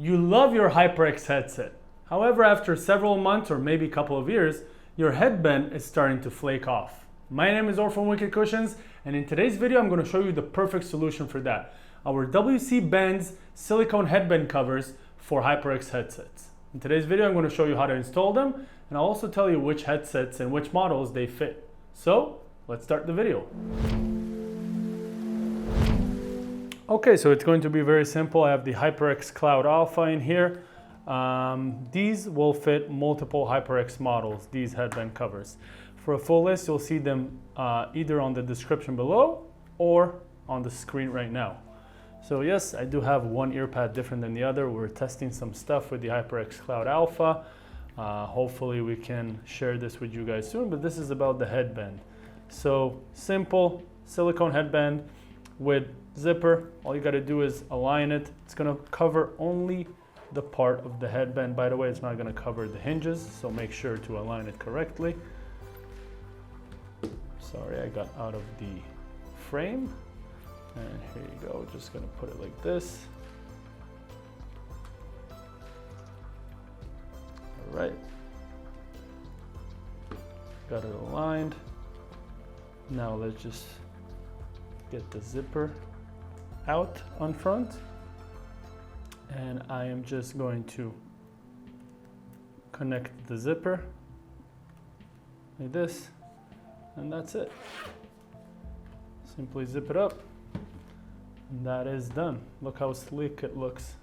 You love your HyperX headset. However, after several months or maybe a couple of years, your headband is starting to flake off. My name is Or from Wicked Cushions, and in today's video, I'm going to show you the perfect solution for that. Our WC BandZ silicone headband covers for HyperX headsets. In today's video, I'm going to show you how to install them, and I'll also tell you which headsets and which models they fit. So, let's start the video. Okay, so it's going to be very simple. I have the HyperX Cloud Alpha in here. These will fit multiple HyperX models, these headband covers. For a full list, you'll see them either on the description below or on the screen right now. So yes, I do have one ear pad different than the other. We're testing some stuff with the HyperX Cloud Alpha. Hopefully we can share this with you guys soon, but this is about the headband. So simple silicone headband with zipper. All you got to do is align it. It's going to cover only the part of the headband. By the way, it's not going to cover the hinges, so make sure to align it correctly. Sorry, I got out of the frame. And here you go, just going to put it like this. All right. Got it aligned. Now let's just get the zipper out on front, and I am just going to connect the zipper like this, and that's it. Simply zip it up, and that is done. Look how sleek it looks.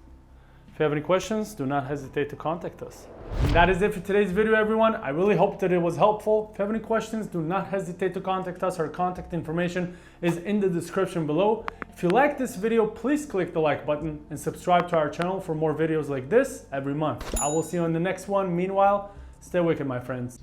If you have any questions, do not hesitate to contact us. And that is it for today's video, everyone. I really hope that it was helpful. If you have any questions, do not hesitate to contact us. Our contact information is in the description below. If you like this video, please click the like button and subscribe to our channel for more videos like this every month. I will see you on the next one. Meanwhile, stay wicked, my friends.